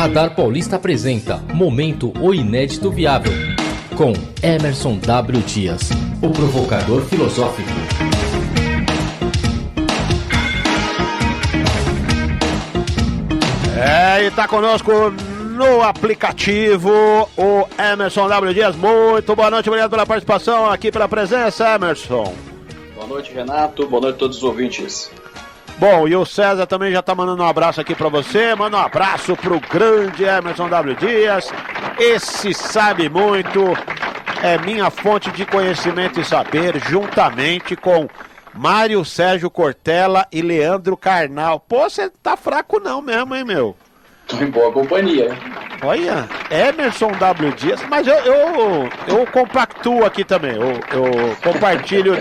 Radar Paulista apresenta Momento O Inédito Viável, com Emerson W. Dias, o provocador filosófico. E tá conosco no aplicativo o Emerson W. Dias. Muito boa noite, obrigado pela participação, aqui pela presença, Emerson. Boa noite, Renato, boa noite a todos os ouvintes. Bom, e o César também já tá mandando um abraço aqui pra você, manda um abraço pro grande Emerson W. Dias, esse sabe muito, é minha fonte de conhecimento e saber, juntamente com Mário Sérgio Cortella e Leandro Carnal. Pô, você tá fraco não mesmo, hein, meu? Tô em boa companhia, hein? Olha, Emerson W. Dias, mas eu compactuo aqui também, eu compartilho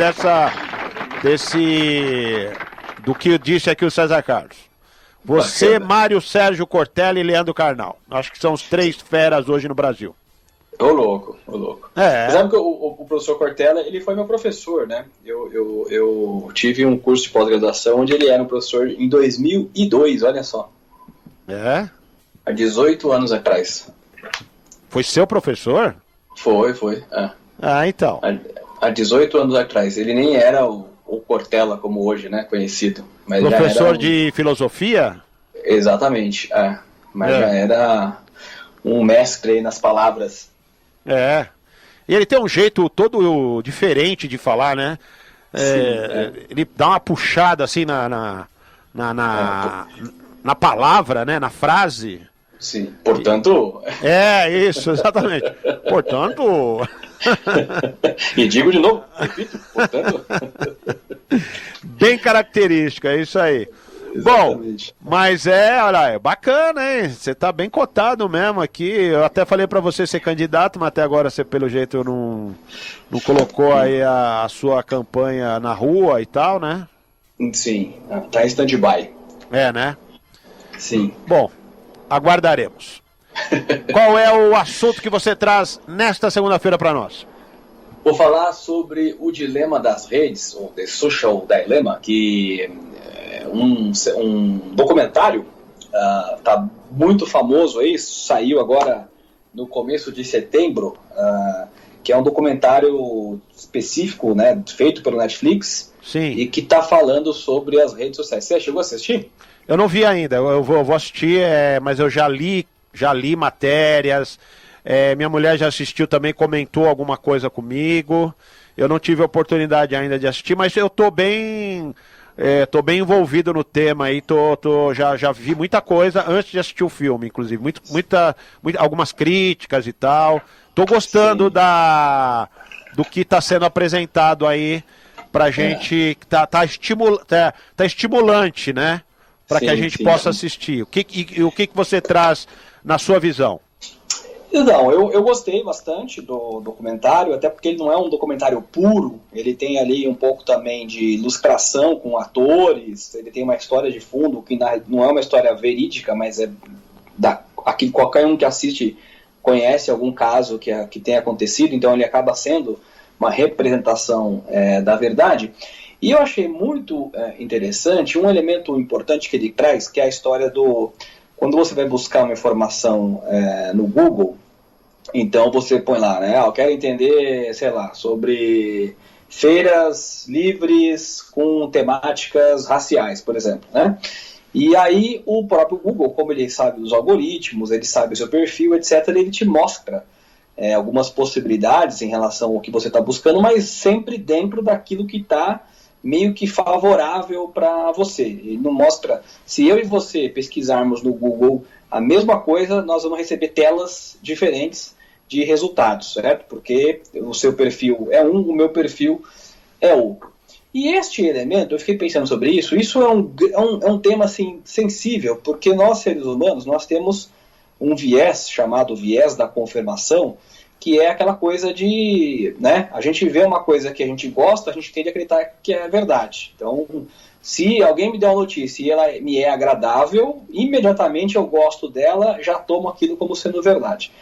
do que disse aqui o César Carlos. Você, bacana. Mário Sérgio Cortella e Leandro Carnal. Acho que são os três feras hoje no Brasil. Ô louco. É. Sabe que o professor Cortella, ele foi meu professor, né? Eu tive um curso de pós-graduação onde ele era um professor em 2002, olha só. É? Há 18 anos atrás. Foi seu professor? Foi. É. Ah, então. Há 18 anos atrás. Ele nem era o Cortella como hoje, né? Conhecido. Mas professor já era de filosofia? Exatamente, é. Mas já era um mestre aí nas palavras. É. E ele tem um jeito todo diferente de falar, né? Ele dá uma puxada assim na palavra, né? Na frase. Sim, portanto... Isso, exatamente. Portanto... E digo de novo, repito, portanto... Bem característica, é isso aí. Exatamente. Bom, mas olha, é bacana, hein? Você tá bem cotado mesmo aqui. Eu até falei pra você ser candidato, mas até agora você, pelo jeito, não colocou aí a sua campanha na rua e tal, né? Sim, tá em stand-by. É, né? Sim. Bom, aguardaremos. Qual é o assunto que você traz nesta segunda-feira para nós? Vou falar sobre o dilema das redes, ou The Social Dilemma, que é um documentário, tá muito famoso aí, saiu agora no começo de setembro, que é um documentário específico, né, feito pelo Netflix. Sim. E que tá falando sobre as redes sociais. Você chegou a assistir? Eu não vi ainda, eu vou assistir, mas eu já li matérias, minha mulher já assistiu também, comentou alguma coisa comigo, eu não tive a oportunidade ainda de assistir, mas eu tô bem envolvido no tema aí, já vi muita coisa antes de assistir o filme, inclusive, algumas críticas e tal, tô gostando do que está sendo apresentado aí pra gente, tá estimulante, né? Para que a gente possa assistir. O que você traz na sua visão? Então, eu gostei bastante do documentário, até porque ele não é um documentário puro, ele tem ali um pouco também de ilustração com atores, ele tem uma história de fundo que não é uma história verídica, mas aqui qualquer um que assiste conhece algum caso que tenha acontecido, então ele acaba sendo uma representação da verdade. E eu achei muito interessante um elemento importante que ele traz, que é a história quando você vai buscar uma informação no Google, então você põe lá, né? Eu quero entender, sei lá, sobre feiras livres com temáticas raciais, por exemplo, né? E aí o próprio Google, como ele sabe dos algoritmos, ele sabe o seu perfil, etc., ele te mostra algumas possibilidades em relação ao que você está buscando, mas sempre dentro daquilo que está meio que favorável para você. Ele não mostra... Se eu e você pesquisarmos no Google a mesma coisa, nós vamos receber telas diferentes de resultados, certo? Porque o seu perfil é um, o meu perfil é outro. E este elemento, eu fiquei pensando sobre isso é um tema assim, sensível, porque nós, seres humanos, nós temos um viés chamado viés da confirmação, que é aquela coisa de, né, a gente vê uma coisa que a gente gosta, a gente tende a acreditar que é verdade. Então, se alguém me der uma notícia e ela me é agradável, imediatamente eu gosto dela, já tomo aquilo como sendo verdade.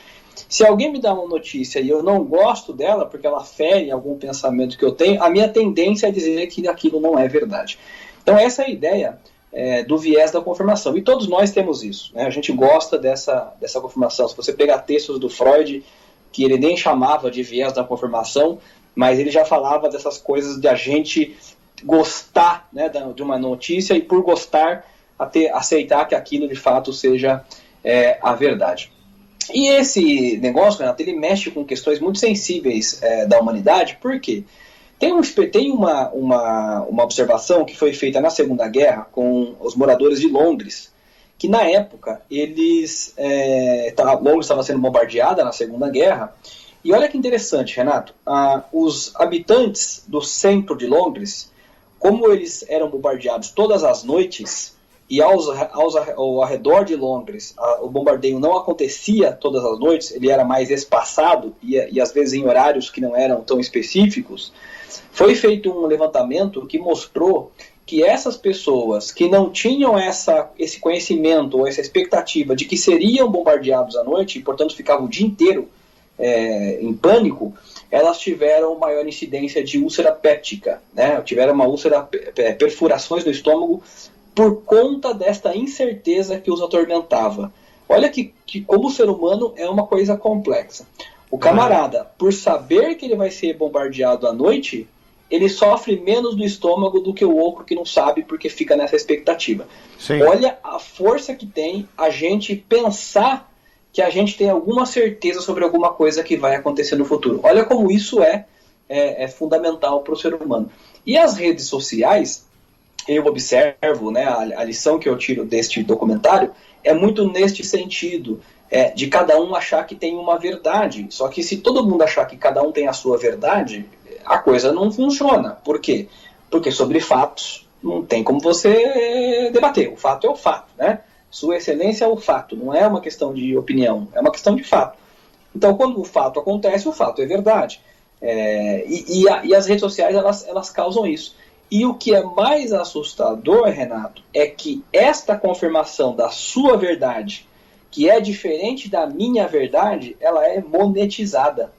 Se alguém me dá uma notícia e eu não gosto dela, porque ela fere algum pensamento que eu tenho, a minha tendência é dizer que aquilo não é verdade. Então essa é a ideia do viés da confirmação. E todos nós temos isso, né? A gente gosta dessa confirmação. Se você pegar textos do Freud, que ele nem chamava de viés da confirmação, mas ele já falava dessas coisas de a gente gostar, né, de uma notícia e por gostar aceitar que aquilo de fato seja a verdade. E esse negócio, Renato, ele mexe com questões muito sensíveis da humanidade. Por quê? Tem uma observação que foi feita na Segunda Guerra com os moradores de Londres, que na época Londres estava sendo bombardeada na Segunda Guerra. E olha que interessante, Renato, os habitantes do centro de Londres, como eles eram bombardeados todas as noites, e ao redor de Londres o bombardeio não acontecia todas as noites, ele era mais espaçado e às vezes em horários que não eram tão específicos, foi feito um levantamento que mostrou que essas pessoas que não tinham esse conhecimento ou essa expectativa de que seriam bombardeados à noite e portanto ficavam o dia inteiro em pânico, elas tiveram maior incidência de úlcera péptica, né? Tiveram uma úlcera, perfurações no estômago por conta desta incerteza que os atormentava. Olha que como o ser humano é uma coisa complexa. O camarada, por saber que ele vai ser bombardeado à noite, ele sofre menos do estômago do que o outro que não sabe porque fica nessa expectativa. Sim. Olha a força que tem a gente pensar que a gente tem alguma certeza sobre alguma coisa que vai acontecer no futuro. Olha como isso é fundamental para o ser humano. E as redes sociais, eu observo, né, a lição que eu tiro deste documentário é muito neste sentido, de cada um achar que tem uma verdade. Só que se todo mundo achar que cada um tem a sua verdade, a coisa não funciona. Por quê? Porque sobre fatos não tem como você debater. O fato é o fato, né? Sua excelência é o fato, não é uma questão de opinião, é uma questão de fato. Então, quando o fato acontece, o fato é verdade. E as redes sociais, elas causam isso. E o que é mais assustador, Renato, é que esta confirmação da sua verdade, que é diferente da minha verdade, ela é monetizada.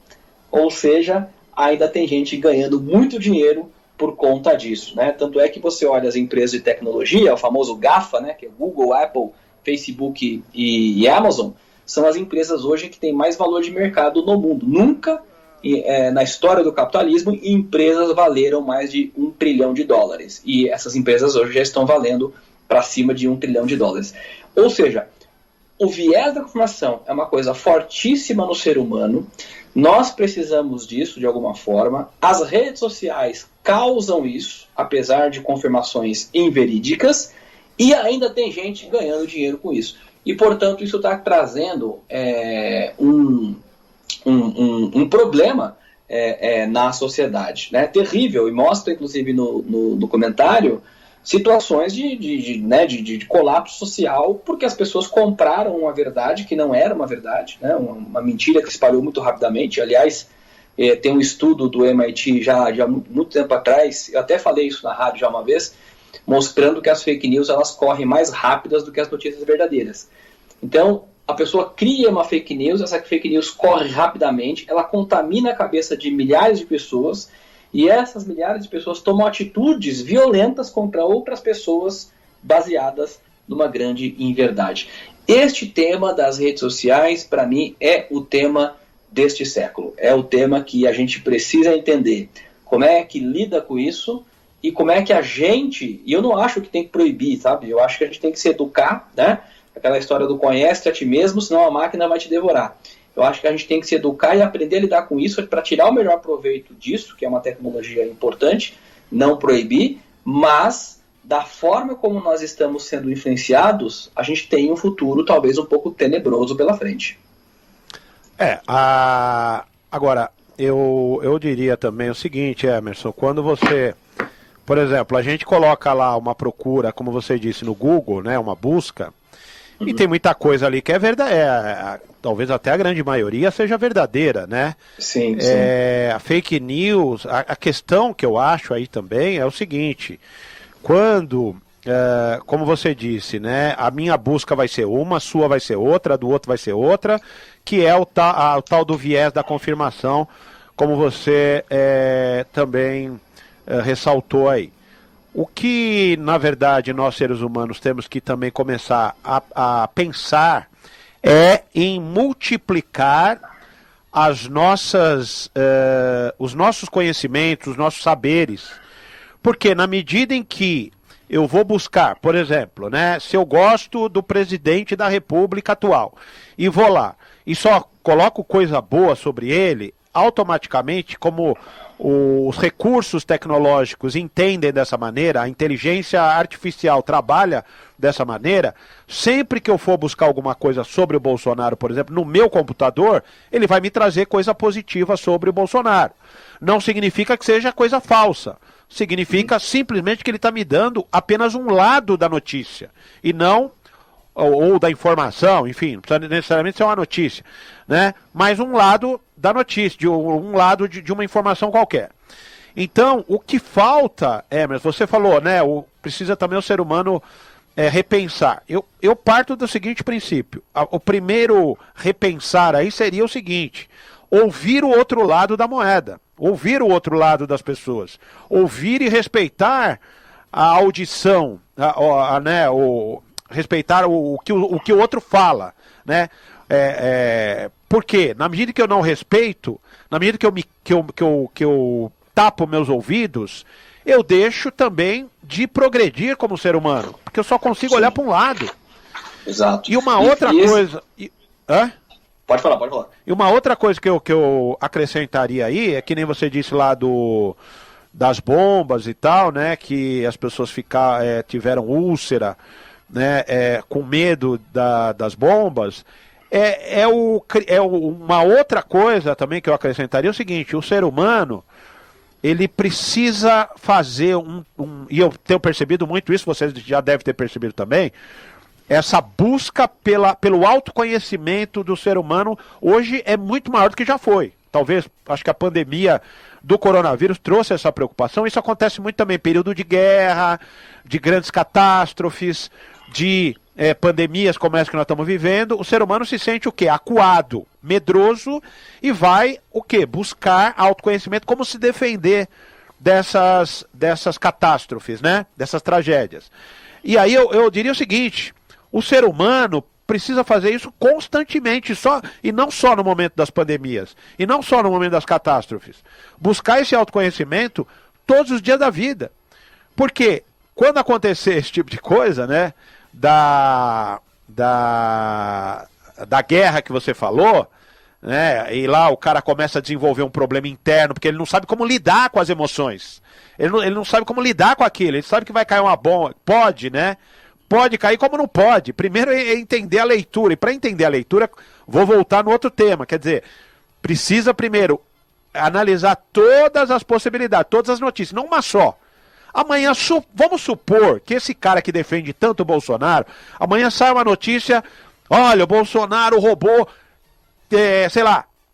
Ou seja, ainda tem gente ganhando muito dinheiro por conta disso, né? Tanto é que você olha as empresas de tecnologia, o famoso GAFA, né, que é Google, Apple, Facebook e Amazon, são as empresas hoje que têm mais valor de mercado no mundo. Nunca na história do capitalismo empresas valeram mais de $1 trilhão. E essas empresas hoje já estão valendo para cima de $1 trilhão. Ou seja, o viés da confirmação é uma coisa fortíssima no ser humano. Nós precisamos disso de alguma forma. As redes sociais causam isso, apesar de confirmações inverídicas, e ainda tem gente ganhando dinheiro com isso. E, portanto, isso está trazendo um problema na sociedade, né? Terrível, e mostra, inclusive, no documentário, situações de colapso social, porque as pessoas compraram uma verdade que não era uma verdade, né? Uma mentira que se espalhou muito rapidamente. Aliás, tem um estudo do MIT já muito tempo atrás, eu até falei isso na rádio já uma vez, mostrando que as fake news elas correm mais rápidas do que as notícias verdadeiras. Então, a pessoa cria uma fake news, essa fake news corre rapidamente, ela contamina a cabeça de milhares de pessoas, e essas milhares de pessoas tomam atitudes violentas contra outras pessoas baseadas numa grande inverdade. Este tema das redes sociais, para mim, é o tema deste século. É o tema que a gente precisa entender. Como é que lida com isso e como é que a gente... E eu não acho que tem que proibir, sabe? Eu acho que a gente tem que se educar, né? Aquela história do conhece-te a ti mesmo, senão a máquina vai te devorar. Eu acho que a gente tem que se educar e aprender a lidar com isso para tirar o melhor proveito disso, que é uma tecnologia importante, não proibir, mas da forma como nós estamos sendo influenciados, a gente tem um futuro talvez um pouco tenebroso pela frente. Agora, eu diria também o seguinte, Emerson, quando você, por exemplo, a gente coloca lá uma procura, como você disse, no Google, né, uma busca, e tem muita coisa ali que é verdadeira, talvez até a grande maioria seja verdadeira, né? Sim. A fake news, a questão que eu acho aí também é o seguinte, quando, como você disse, né, a minha busca vai ser uma, a sua vai ser outra, a do outro vai ser outra, que é o tal do viés da confirmação, como você também ressaltou aí. O que, na verdade, nós seres humanos temos que também começar a pensar é em multiplicar os nossos conhecimentos, os nossos saberes. Porque na medida em que eu vou buscar, por exemplo, né, se eu gosto do presidente da República atual e vou lá e só coloco coisa boa sobre ele, automaticamente, como os recursos tecnológicos entendem dessa maneira, a inteligência artificial trabalha dessa maneira, sempre que eu for buscar alguma coisa sobre o Bolsonaro, por exemplo, no meu computador, ele vai me trazer coisa positiva sobre o Bolsonaro. Não significa que seja coisa falsa. Significa simplesmente que ele está me dando apenas um lado da notícia e não, ou da informação, enfim, não precisa necessariamente ser uma notícia, né? Mas um lado da notícia, um lado de uma informação qualquer. Então, o que falta, mas você falou, né? Precisa também o ser humano repensar. Eu parto do seguinte princípio. O primeiro repensar aí seria o seguinte: ouvir o outro lado da moeda. Ouvir o outro lado das pessoas. Ouvir e respeitar a audição, respeitar o que o outro fala, né? Porque na medida que eu não respeito, na medida que eu tapo meus ouvidos, eu deixo também de progredir como ser humano, porque eu só consigo olhar para um lado. Exato. E uma outra coisa... Hã? Pode falar. E uma outra coisa que eu acrescentaria aí, é que nem você disse lá das bombas e tal, né, que as pessoas tiveram úlcera, né, com medo das bombas. Uma outra coisa também que eu acrescentaria é o seguinte: o ser humano, ele precisa fazer e eu tenho percebido muito isso, vocês já devem ter percebido também, essa busca pelo autoconhecimento do ser humano hoje é muito maior do que já foi. Talvez, acho que a pandemia do coronavírus trouxe essa preocupação. Isso acontece muito também em período de guerra, de grandes catástrofes, de pandemias como essa que nós estamos vivendo. O ser humano se sente o quê? Acuado, medroso, e vai o quê? Buscar autoconhecimento, como se defender dessas catástrofes, né? Dessas tragédias. E aí eu diria o seguinte: o ser humano precisa fazer isso constantemente, e não só no momento das pandemias, e não só no momento das catástrofes. Buscar esse autoconhecimento todos os dias da vida. Porque quando acontecer esse tipo de coisa, né, da guerra que você falou, né, e lá o cara começa a desenvolver um problema interno, porque ele não sabe como lidar com as emoções. Ele não sabe como lidar com aquilo. Ele sabe que vai cair uma bomba. Pode, né? Pode cair, como não pode. Primeiro é entender a leitura. E para entender a leitura, vou voltar no outro tema. Quer dizer, precisa primeiro analisar todas as possibilidades, todas as notícias, não uma só. Amanhã, vamos supor que esse cara que defende tanto o Bolsonaro, amanhã sai uma notícia: olha, o Bolsonaro roubou,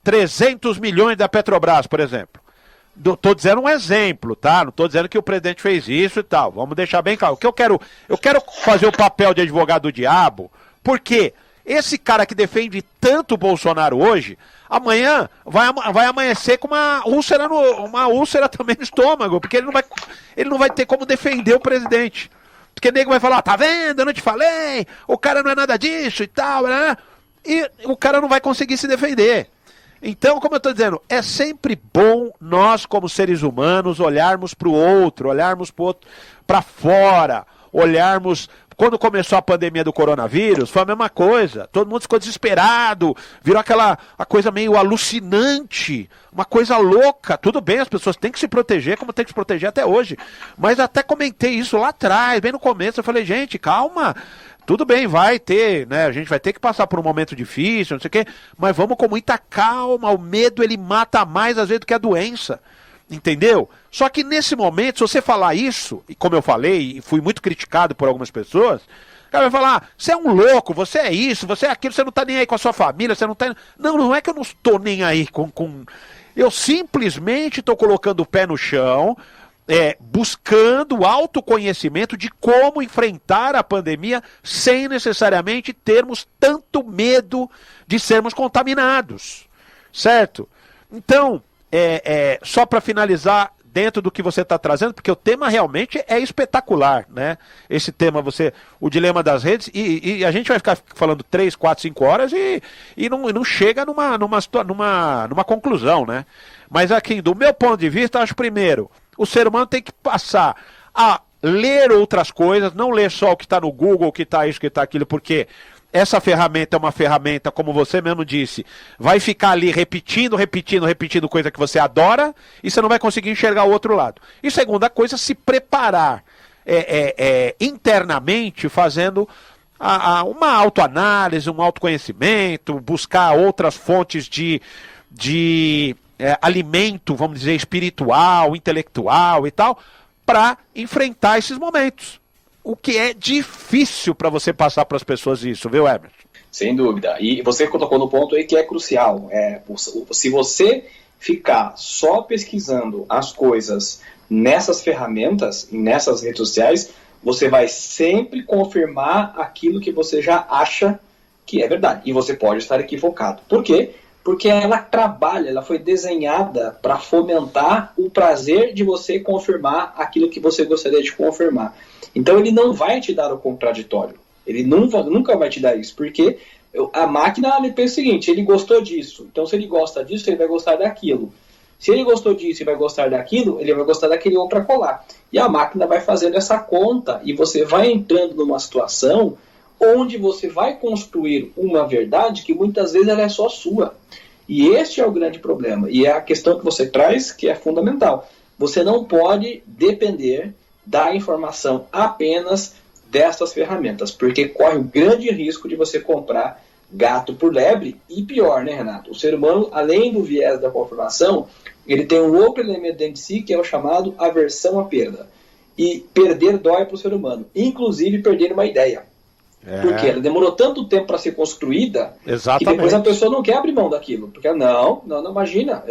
300 milhões da Petrobras, por exemplo. Tô dizendo um exemplo, tá? Não tô dizendo que o presidente fez isso e tal. Vamos deixar bem claro. O que eu quero fazer o papel de advogado do diabo, porque esse cara que defende tanto o Bolsonaro hoje, amanhã vai amanhecer com uma úlcera também no estômago, porque ele não vai ter como defender o presidente. Porque o nego vai falar: tá vendo, eu não te falei, o cara não é nada disso e tal, né? E o cara não vai conseguir se defender. Então, como eu estou dizendo, é sempre bom nós, como seres humanos, olharmos para o outro, olharmos para fora, olharmos... Quando começou a pandemia do coronavírus, foi a mesma coisa. Todo mundo ficou desesperado, virou a coisa meio alucinante, uma coisa louca. Tudo bem, as pessoas têm que se proteger, como tem que se proteger até hoje. Mas até comentei isso lá atrás, bem no começo. Eu falei: gente, calma. Tudo bem, vai ter, né? A gente vai ter que passar por um momento difícil, não sei o quê, mas vamos com muita calma. O medo, ele mata mais às vezes do que a doença, entendeu? Só que nesse momento, se você falar isso, e como eu falei, e fui muito criticado por algumas pessoas, o cara vai falar: você é um louco, você é isso, você é aquilo, você não tá nem aí com a sua família, você não tá... Não é que eu não estou nem aí com... Eu simplesmente estou colocando o pé no chão, buscando autoconhecimento de como enfrentar a pandemia sem necessariamente termos tanto medo de sermos contaminados, certo? Então, só para finalizar dentro do que você está trazendo, porque o tema realmente é espetacular, né? Esse tema, o dilema das redes, e a gente vai ficar falando 3, 4, 5 horas e não chega numa conclusão, né? Mas aqui, do meu ponto de vista, acho primeiro, o ser humano tem que passar a ler outras coisas, não ler só o que está no Google, o que está isso, o que está aquilo, porque essa ferramenta é uma ferramenta, como você mesmo disse, vai ficar ali repetindo coisa que você adora e você não vai conseguir enxergar o outro lado. E segunda coisa, se preparar internamente, fazendo uma autoanálise, um autoconhecimento, buscar outras fontes de alimento, vamos dizer, espiritual, intelectual e tal, para enfrentar esses momentos. O que é difícil para você passar para as pessoas isso, viu, Emerson? Sem dúvida. E você tocou no ponto aí que é crucial. Se você ficar só pesquisando as coisas nessas ferramentas, nessas redes sociais, você vai sempre confirmar aquilo que você já acha que é verdade. E você pode estar equivocado. Por quê? Porque ela foi desenhada para fomentar o prazer de você confirmar aquilo que você gostaria de confirmar. Então ele não vai te dar o contraditório. Ele nunca vai te dar isso, porque a máquina pensa o seguinte, ele gostou disso, então se ele gosta disso, ele vai gostar daquilo. Se ele gostou disso e vai gostar daquilo, ele vai gostar daquele outro para colar. E a máquina vai fazendo essa conta, e você vai entrando numa situação onde você vai construir uma verdade que muitas vezes ela é só sua. E este é o grande problema. E é a questão que você traz que é fundamental. Você não pode depender da informação apenas dessas ferramentas, porque corre o grande risco de você comprar gato por lebre. E pior, né, Renato? O ser humano, além do viés da confirmação, ele tem um outro elemento dentro de si que é o chamado aversão à perda. E perder dói para o ser humano, inclusive perder uma ideia. Porque ela demorou tanto tempo para ser construída. Exatamente. Que depois a pessoa não quer abrir mão daquilo. Porque não imagina.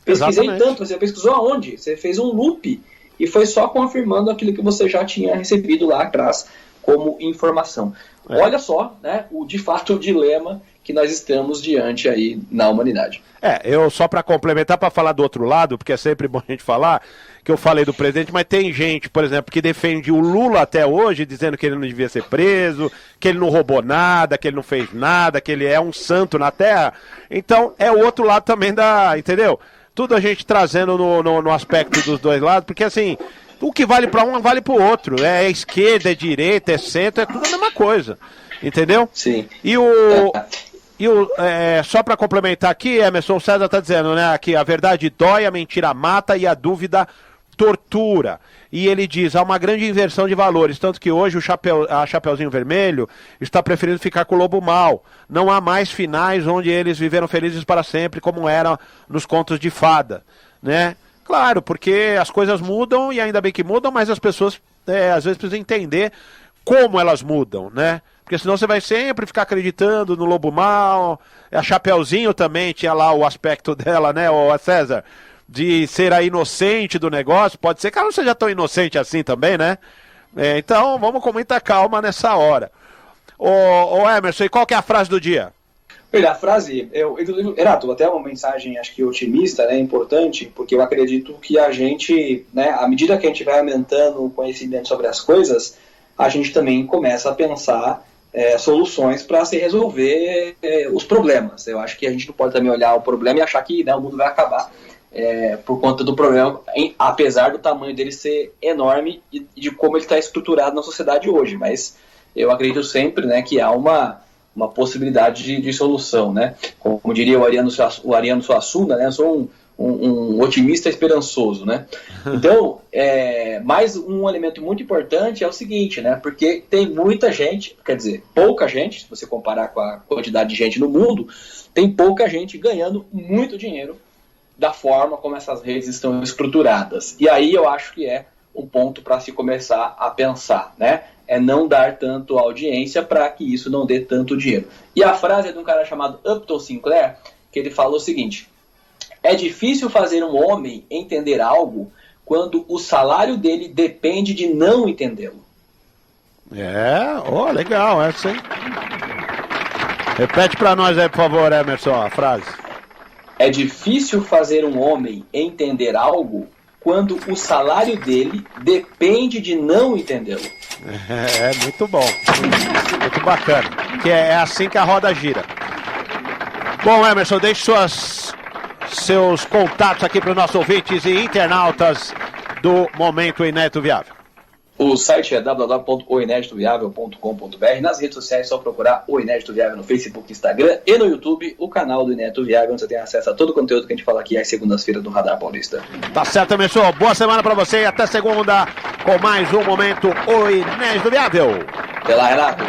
Pesquisei Exatamente. tanto, você pesquisou aonde? Você fez um loop e foi só confirmando aquilo que você já tinha recebido lá atrás como informação. Olha só, né, de fato, o dilema que nós estamos diante aí na humanidade. Eu só para complementar, para falar do outro lado, porque é sempre bom a gente falar, que eu falei do presidente, mas tem gente, por exemplo, que defende o Lula até hoje, dizendo que ele não devia ser preso, que ele não roubou nada, que ele não fez nada, que ele é um santo na terra. Então, é o outro lado também entendeu? Tudo a gente trazendo no aspecto dos dois lados, porque assim, o que vale para um vale para o outro. É esquerda, é direita, é centro, é tudo a mesma coisa. Entendeu? Sim. Só para complementar aqui, Emerson, o César está dizendo, né, que a verdade dói, a mentira mata e a dúvida tortura. E ele diz, há uma grande inversão de valores, tanto que hoje a Chapeuzinho Vermelho está preferindo ficar com o lobo mau. Não há mais finais onde eles viveram felizes para sempre, como era nos contos de fada, né? Claro, porque as coisas mudam e ainda bem que mudam, mas as pessoas às vezes precisam entender como elas mudam, né? Porque senão você vai sempre ficar acreditando no lobo mau. A Chapeuzinho também tinha lá o aspecto dela, né, o César? De ser a inocente do negócio. Pode ser que ela não seja tão inocente assim também, né? Então, vamos com muita calma nessa hora. Ô Emerson, e qual que é a frase do dia? A frase, Renato, até uma mensagem, acho que otimista, né, importante, porque eu acredito que a gente, né, à medida que a gente vai aumentando o conhecimento sobre as coisas, a gente também começa a pensar soluções para se resolver os problemas. Eu acho que a gente não pode também olhar o problema e achar que, né, o mundo vai acabar por conta do problema, apesar do tamanho dele ser enorme e de como ele está estruturado na sociedade hoje. Mas eu acredito sempre, né, que há uma possibilidade de solução, né? Como diria o Ariano Suassuna, né? Eu sou um otimista esperançoso, né? Então, mais um elemento muito importante é o seguinte, né? Porque tem muita gente, quer dizer, pouca gente, se você comparar com a quantidade de gente no mundo, tem pouca gente ganhando muito dinheiro da forma como essas redes estão estruturadas. E aí eu acho que é um ponto para se começar a pensar, né? É não dar tanto audiência para que isso não dê tanto dinheiro. E a frase é de um cara chamado Upton Sinclair, que ele falou o seguinte: é difícil fazer um homem entender algo quando o salário dele depende de não entendê-lo. Legal essa, hein? Repete para nós aí, por favor, Emerson, a frase. É difícil fazer um homem entender algo quando o salário dele depende de não entendê-lo. É muito bom. Muito bacana. Que é assim que a roda gira. Bom, Emerson, deixe seus contatos aqui para os nossos ouvintes e internautas do Momento Inédito Viável. O site é www.oineditoviável.com.br. Nas redes sociais é só procurar O Inédito Viável no Facebook, Instagram e no YouTube, o canal do Inédito Viável, onde você tem acesso a todo o conteúdo que a gente fala aqui às segundas-feiras do Radar Paulista. Tá certo, Emerson. Boa semana para você e até segunda com mais um Momento O Inédito Viável. Até lá, Renato.